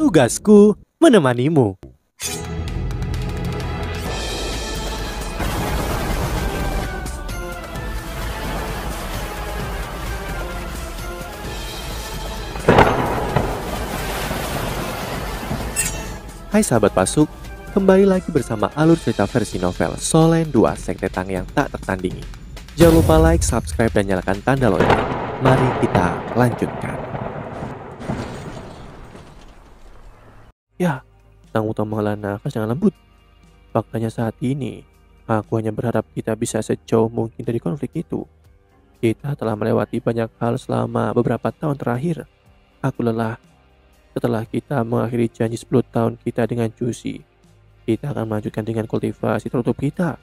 Tugasku menemanimu. Hai sahabat Pasuk, kembali lagi bersama alur cerita versi novel Solen 2 Sekte Tang yang tak tertandingi. Jangan lupa like, subscribe, dan nyalakan tanda lonceng. Mari kita lanjutkan. Ya, Tang utama menghela nafas dengan lembut. Faktanya saat ini, aku hanya berharap kita bisa sejauh mungkin dari konflik itu. Kita telah melewati banyak hal selama beberapa tahun terakhir. Aku lelah. Setelah kita mengakhiri janji 10 tahun kita dengan Jusi, kita akan melanjutkan dengan kultivasi tertutup kita.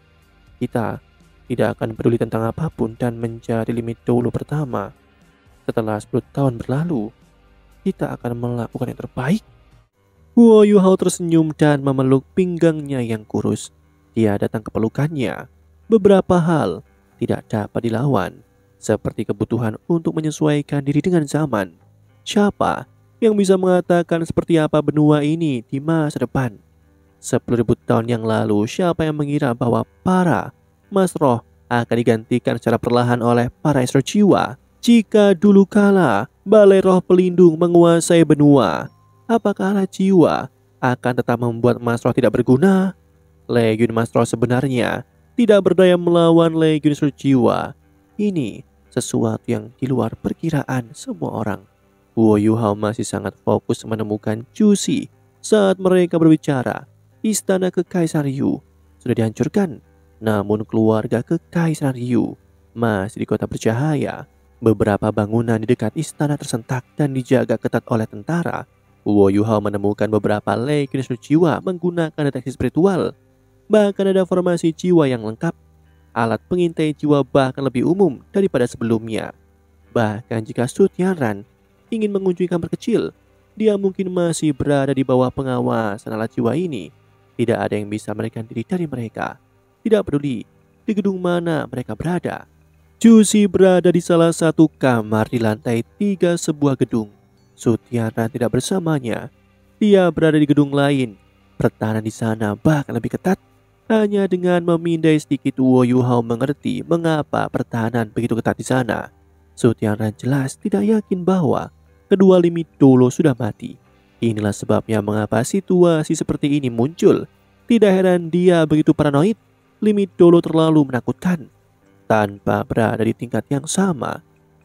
Kita tidak akan peduli tentang apapun dan menjadi limit dulu pertama. Setelah 10 tahun berlalu, kita akan melakukan yang terbaik. Guo Yuhao tersenyum dan memeluk pinggangnya yang kurus. Dia datang ke pelukannya. Beberapa hal tidak dapat dilawan, seperti kebutuhan untuk menyesuaikan diri dengan zaman. Siapa yang bisa mengatakan seperti apa benua ini di masa depan? 10.000 tahun yang lalu, siapa yang mengira bahwa para Mas Roh akan digantikan secara perlahan oleh para Estro Jiwa? Jika dulu kala Balai Roh Pelindung menguasai benua, apakah jiwa akan tetap membuat Mas Roh tidak berguna? Legiun Mas Roh sebenarnya tidak berdaya melawan Legiun Estro Jiwa. Ini sesuatu yang di luar perkiraan semua orang. Guo Yuhao masih sangat fokus menemukan Jusi saat mereka berbicara. Istana Kekaisaran Yu sudah dihancurkan, namun keluarga Kekaisaran Yu masih di kota bercahaya. Beberapa bangunan di dekat istana tersentak dan dijaga ketat oleh tentara. Guo Yuhao menemukan beberapa legiun jiwa menggunakan deteksi spiritual. Bahkan ada formasi jiwa yang lengkap. Alat pengintai jiwa bahkan lebih umum daripada sebelumnya. Bahkan jika Su Tianran ingin mengunjungi kamar kecil, dia mungkin masih berada di bawah pengawasan alat jiwa ini. Tidak ada yang bisa melarikan diri dari mereka. Tidak peduli di gedung mana mereka berada. Jusi berada di salah satu kamar di lantai 3 sebuah gedung. Su Tianran tidak bersamanya. Dia berada di gedung lain. Pertahanan di sana bahkan lebih ketat. Hanya dengan memindai sedikit, Guo Yuhao mengerti mengapa pertahanan begitu ketat di sana. Su Tianran jelas tidak yakin bahwa kedua limit dulu sudah mati. Inilah sebabnya mengapa situasi seperti ini muncul. Tidak heran dia begitu paranoid. Limit dulu terlalu menakutkan. Tanpa berada di tingkat yang sama,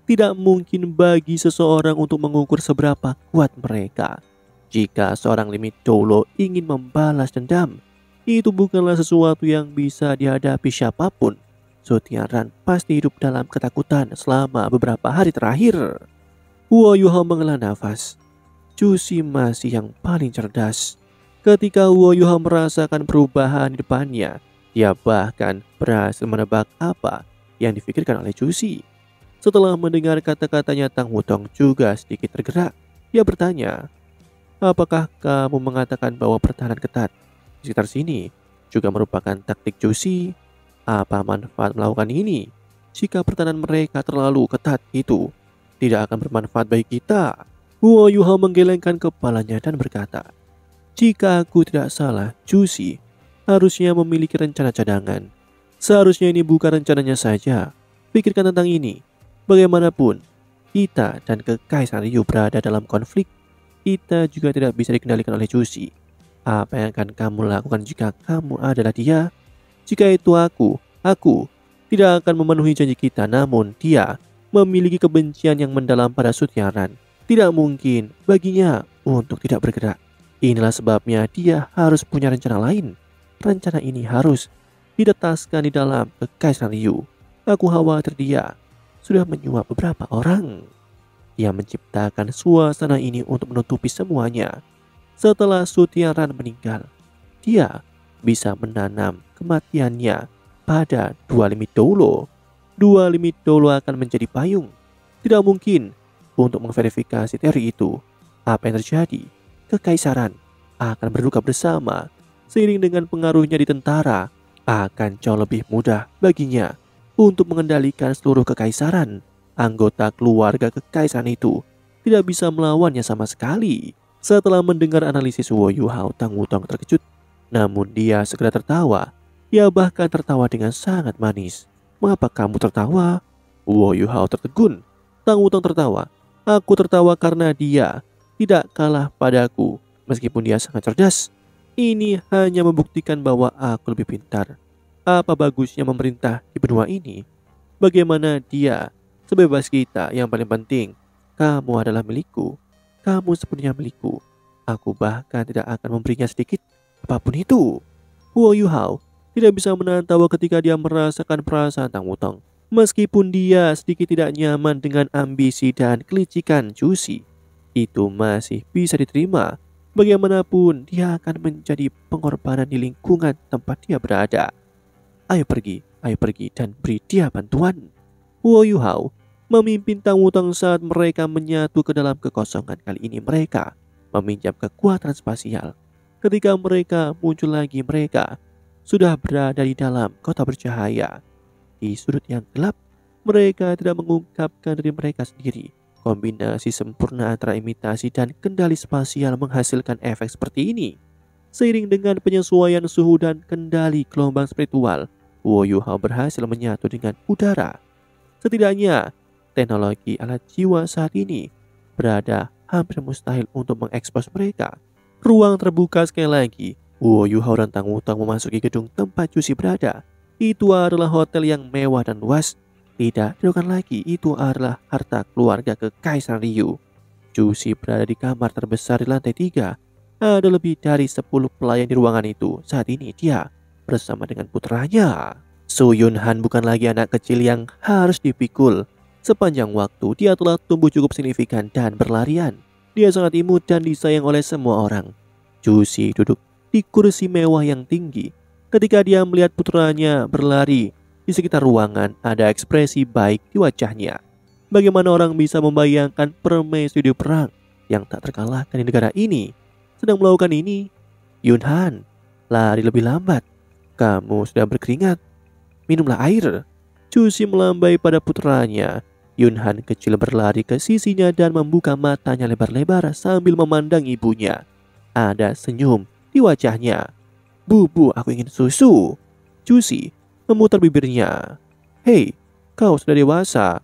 tidak mungkin bagi seseorang untuk mengukur seberapa kuat mereka. Jika seorang limit dulu ingin membalas dendam, itu bukanlah sesuatu yang bisa dihadapi siapapun. Su Tianran pasti hidup dalam ketakutan selama beberapa hari terakhir. Guo Yuhao menghela nafas. Jusi masih yang paling cerdas. Ketika Guo Yuhao merasakan perubahan di depannya, dia bahkan berhasil menebak apa yang difikirkan oleh Jusi. Setelah mendengar kata-katanya, Tang Wutong juga sedikit tergerak. Dia bertanya, apakah kamu mengatakan bahwa pertahanan ketat di sekitar sini juga merupakan taktik Jusi? Apa manfaat melakukan ini jika pertahanan mereka terlalu ketat itu tidak akan bermanfaat bagi kita? Guo Yuhao menggelengkan kepalanya dan berkata, jika aku tidak salah, Jusi harusnya memiliki rencana cadangan. Seharusnya ini bukan rencananya saja. Pikirkan tentang ini. Bagaimanapun, kita dan Kekaisaran Yu berada dalam konflik. Kita juga tidak bisa dikendalikan oleh Jusi. Apa yang akan kamu lakukan jika kamu adalah dia? Jika itu aku tidak akan memenuhi janji kita, namun dia memiliki kebencian yang mendalam pada Su Tianran. Tidak mungkin baginya untuk tidak bergerak. Inilah sebabnya dia harus punya rencana lain. Rencana ini harus ditetaskan di dalam Kekaisaran Yu. Aku khawatir dia sudah menyuap beberapa orang. Dia menciptakan suasana ini untuk menutupi semuanya. Setelah Su Tianran meninggal, dia bisa menanam kematiannya pada dua limit dulu. Dua limit dulu akan menjadi payung. Tidak mungkin untuk memverifikasi teori itu. Apa yang terjadi? Kekaisaran akan berduka bersama. Seiring dengan pengaruhnya di tentara, akan jauh lebih mudah baginya untuk mengendalikan seluruh kekaisaran. Anggota keluarga kekaisaran itu tidak bisa melawannya sama sekali. Setelah mendengar analisis Wo Yuhao, Tang Wutong terkejut. Namun dia segera tertawa. Dia bahkan tertawa dengan sangat manis. "Mengapa kamu tertawa?" Wo Yuhao tertegun. Tang Wutong tertawa. "Aku tertawa karena dia tidak kalah padaku. Meskipun dia sangat cerdas, ini hanya membuktikan bahwa aku lebih pintar. Apa bagusnya memerintah di benua ini? Bagaimana dia sebebas kita? Yang paling penting, kamu adalah milikku. Kamu sepenuhnya milikku. Aku bahkan tidak akan memberinya sedikit apapun itu." Huo Yuhao tidak bisa menahan tawa ketika dia merasakan perasaan Tang Wutong. Meskipun dia sedikit tidak nyaman dengan ambisi dan kelicikan Jusi, itu masih bisa diterima. Bagaimanapun dia akan menjadi pengorbanan di lingkungan tempat dia berada. Ayo pergi dan beri dia bantuan." Huo Yuhao memimpin Tang Wutong saat mereka menyatu ke dalam kekosongan. Kali ini mereka meminjam kekuatan spasial. Ketika mereka muncul lagi, mereka sudah berada di dalam kota bercahaya. Di sudut yang gelap, mereka tidak mengungkapkan diri mereka sendiri. Kombinasi sempurna antara imitasi dan kendali spasial menghasilkan efek seperti ini. Seiring dengan penyesuaian suhu dan kendali gelombang spiritual, Huo Yuhao berhasil menyatu dengan udara. Setidaknya, teknologi alat jiwa saat ini berada hampir mustahil untuk mengekspos mereka. Ruang terbuka sekali lagi. Huo Yuhao dan Tang Wutong memasuki gedung tempat Jusi berada. Itu adalah hotel yang mewah dan luas. Tidak diragukan lagi, itu adalah harta keluarga Kekaisaran Ryu. Jusi berada di kamar terbesar di lantai 3. Ada lebih dari 10 pelayan di ruangan itu. Saat ini dia bersama dengan putranya. Su Yunhan bukan lagi anak kecil yang harus dipikul. Sepanjang waktu dia telah tumbuh cukup signifikan dan berlarian. Dia sangat imut dan disayang oleh semua orang. Jusi duduk di kursi mewah yang tinggi. Ketika dia melihat putranya berlari di sekitar ruangan, ada ekspresi baik di wajahnya. Bagaimana orang bisa membayangkan permaisuri perang yang tak terkalahkan di negara ini sedang melakukan ini? "Yunhan, lari lebih lambat. Kamu sudah berkeringat. Minumlah air." Jusi melambai pada putranya. Yunhan kecil berlari ke sisinya dan membuka matanya lebar-lebar sambil memandang ibunya. Ada senyum di wajahnya. "Bu, aku ingin susu." Jusi memutar bibirnya. "Hei, kau sudah dewasa.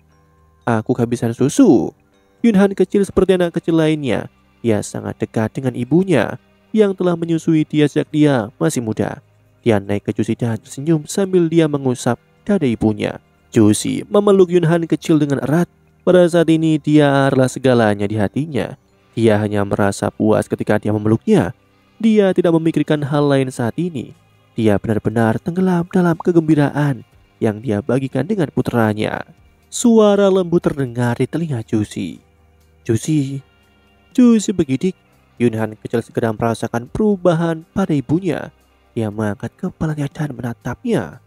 Aku kehabisan susu." Yunhan kecil seperti anak kecil lainnya. Dia sangat dekat dengan ibunya yang telah menyusui dia sejak dia masih muda. Dia naik ke Jusi dan tersenyum sambil dia mengusap dada ibunya. Jusi memeluk Yunhan kecil dengan erat. Pada saat ini dia adalah segalanya di hatinya. Dia hanya merasa puas ketika dia memeluknya. Dia tidak memikirkan hal lain saat ini. Dia benar-benar tenggelam dalam kegembiraan yang dia bagikan dengan putranya. Suara lembut terdengar di telinga Jusi. "Jusi." Jusi bergidik. Yunhan kecil segera merasakan perubahan pada ibunya. Dia mengangkat kepalanya dan menatapnya.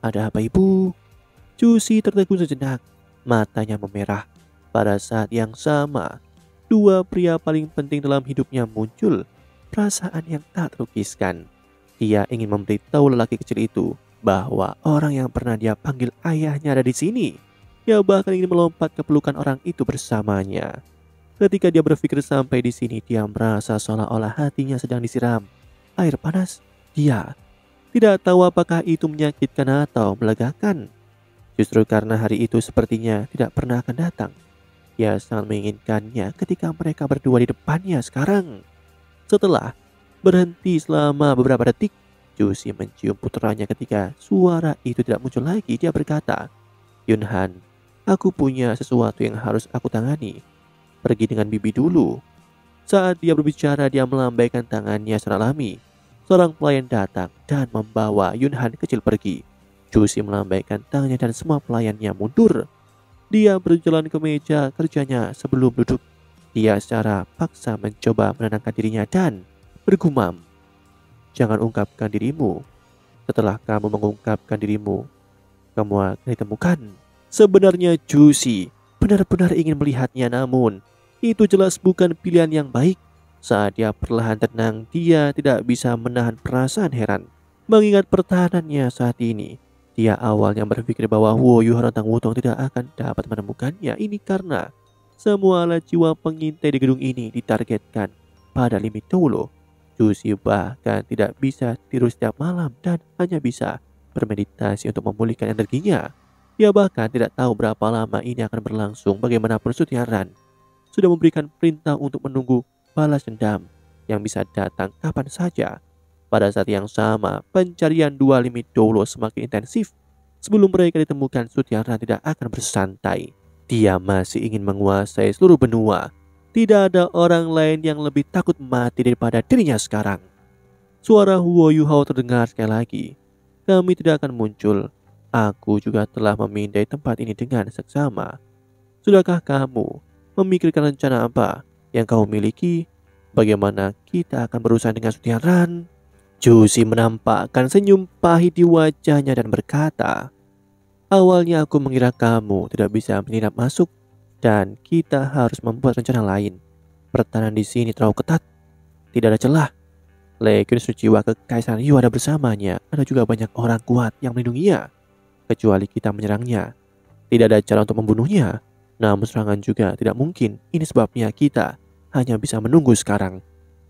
"Ada apa, Ibu?" Jusi tertegun sejenak. Matanya memerah. Pada saat yang sama, dua pria paling penting dalam hidupnya muncul. Perasaan yang tak terlukiskan. Dia ingin memberitahu lelaki kecil itu bahwa orang yang pernah dia panggil ayahnya ada di sini. Dia bahkan ingin melompat ke pelukan orang itu bersamanya. Ketika dia berpikir sampai di sini, dia merasa seolah-olah hatinya sedang disiram air panas. Dia tidak tahu apakah itu menyakitkan atau melegakan. Justru karena hari itu sepertinya tidak pernah akan datang. Dia sangat menginginkannya ketika mereka berdua di depannya sekarang. Setelah berhenti selama beberapa detik, Jusi mencium putranya. Ketika suara itu tidak muncul lagi, dia berkata, "Yunhan, aku punya sesuatu yang harus aku tangani. Pergi dengan bibi dulu." Saat dia berbicara, dia melambaikan tangannya secara alami. Seorang pelayan datang dan membawa Yunhan kecil pergi. Jusi melambaikan tangannya dan semua pelayannya mundur. Dia berjalan ke meja kerjanya sebelum duduk. Dia secara paksa mencoba menenangkan dirinya dan bergumam, "Jangan ungkapkan dirimu. Setelah kamu mengungkapkan dirimu, kamu akan ditemukan." Sebenarnya Jusi benar-benar ingin melihatnya, namun itu jelas bukan pilihan yang baik. Saat dia perlahan tenang, dia tidak bisa menahan perasaan heran mengingat pertahanannya saat ini. Dia awalnya berpikir bahwa Huo Yuhao dan Tang Wutong tidak akan dapat menemukannya. Ini karena semua alat jiwa pengintai di gedung ini ditargetkan pada limit dulu. Juicy bahkan tidak bisa tidur setiap malam dan hanya bisa bermeditasi untuk memulihkan energinya. Dia bahkan tidak tahu berapa lama ini akan berlangsung. Bagaimanapun Sutiaran sudah memberikan perintah untuk menunggu balas dendam yang bisa datang kapan saja. Pada saat yang sama, pencarian dua limit dolo semakin intensif. Sebelum mereka ditemukan, Sutiaran tidak akan bersantai. Dia masih ingin menguasai seluruh benua. Tidak ada orang lain yang lebih takut mati daripada dirinya sekarang. Suara Huo Yuhao terdengar sekali lagi. Kami tidak akan muncul. Aku juga telah memindai tempat ini dengan seksama. Sudahkah kamu memikirkan rencana apa yang kau miliki? Bagaimana kita akan berusaha dengan Sutiaran? Juicy menampakkan senyum pahit di wajahnya dan berkata, awalnya aku mengira kamu tidak bisa menginap masuk dan kita harus membuat rencana lain. Pertahanan di sini terlalu ketat. Tidak ada celah. Legiun Suciwa Kekaisaran Yu ada bersamanya. Ada juga banyak orang kuat yang melindunginya. Kecuali kita menyerangnya, tidak ada cara untuk membunuhnya. Namun serangan juga tidak mungkin. Ini sebabnya kita hanya bisa menunggu sekarang.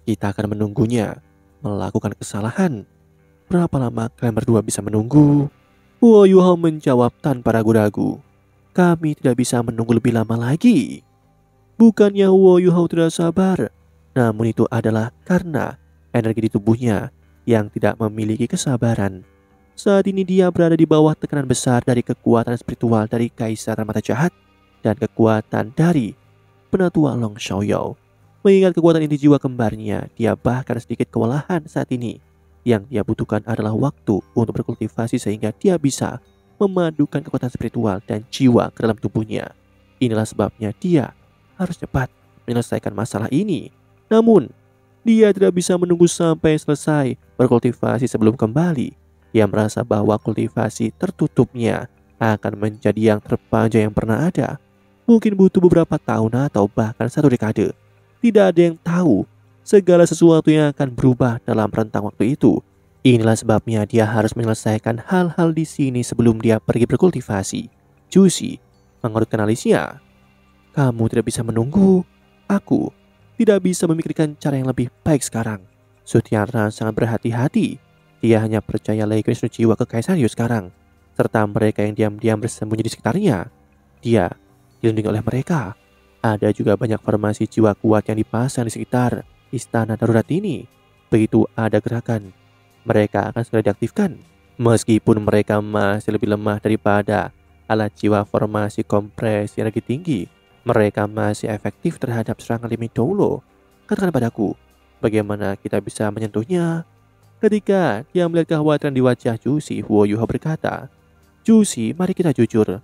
Kita akan menunggunya melakukan kesalahan. Berapa lama kalian berdua bisa menunggu? Huo Yuhao menjawab tanpa ragu-ragu. Kami tidak bisa menunggu lebih lama lagi. Bukannya Huo Yuhao tidak sabar, namun itu adalah karena energi di tubuhnya yang tidak memiliki kesabaran. Saat ini dia berada di bawah tekanan besar dari kekuatan spiritual dari Kaisar Mata Jahat dan kekuatan dari Penatua Long Xiaoyao. Mengingat kekuatan inti jiwa kembarnya, dia bahkan sedikit kewalahan saat ini. Yang dia butuhkan adalah waktu untuk berkultivasi sehingga dia bisa memadukan kekuatan spiritual dan jiwa ke dalam tubuhnya. Inilah sebabnya dia harus cepat menyelesaikan masalah ini. Namun, dia tidak bisa menunggu sampai selesai berkultivasi sebelum kembali. Dia merasa bahwa kultivasi tertutupnya akan menjadi yang terpanjang yang pernah ada. Mungkin butuh beberapa tahun atau bahkan satu dekade. Tidak ada yang tahu segala sesuatu yang akan berubah dalam rentang waktu itu. Inilah sebabnya dia harus menyelesaikan hal-hal di sini sebelum dia pergi berkultivasi. Juicy mengerutkan alisnya. Kamu tidak bisa menunggu. Aku tidak bisa memikirkan cara yang lebih baik sekarang. Sutiaran sangat berhati-hati. Dia hanya percaya Legiun Suciwa Kekaisaran Yu sekarang, serta mereka yang diam-diam bersembunyi di sekitarnya. Dia dilindungi oleh mereka. Ada juga banyak formasi jiwa kuat yang dipasang di sekitar istana darurat ini. Begitu ada gerakan, mereka akan segera diaktifkan. Meskipun mereka masih lebih lemah daripada alat jiwa formasi kompresi energi tinggi, mereka masih efektif terhadap serangan limit dolo. Katakan padaku, bagaimana kita bisa menyentuhnya? Ketika dia melihat kekhawatiran di wajah Juicy, Huo Yuhao berkata, Juicy, mari kita jujur.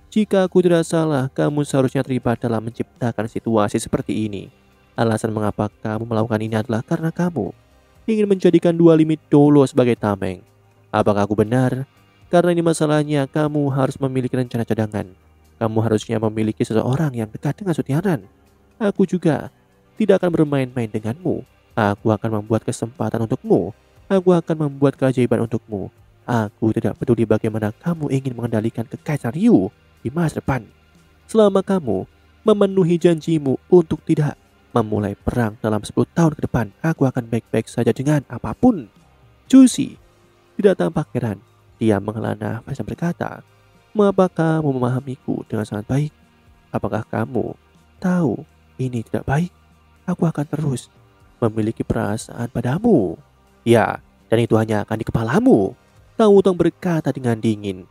Jika aku tidak salah, kamu seharusnya terlibat dalam menciptakan situasi seperti ini. Alasan mengapa kamu melakukan ini adalah karena kamu ingin menjadikan dua limit dolo sebagai tameng. Apakah aku benar? Karena ini masalahnya, kamu harus memiliki rencana cadangan. Kamu harusnya memiliki seseorang yang dekat dengan Sutiaran. Aku juga tidak akan bermain-main denganmu. Aku akan membuat kesempatan untukmu. Aku akan membuat keajaiban untukmu. Aku tidak peduli bagaimana kamu ingin mengendalikan Kekaisaran Yu di masa depan. Selama kamu memenuhi janjimu untuk tidak memulai perang dalam 10 tahun ke depan, aku akan baik-baik saja dengan apapun. Juicy tidak tampak heran. Dia menghela nafas dan berkata, mengapa kamu memahamiku dengan sangat baik? Apakah kamu tahu ini tidak baik? Aku akan terus memiliki perasaan padamu. Ya, dan itu hanya akan di kepalamu. Tang Wutong berkata dengan dingin.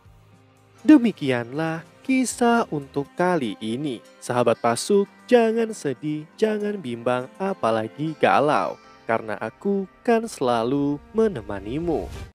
Demikianlah kisah untuk kali ini. Sahabat Pasuk, jangan sedih, jangan bimbang, apalagi galau. Karena aku kan selalu menemanimu.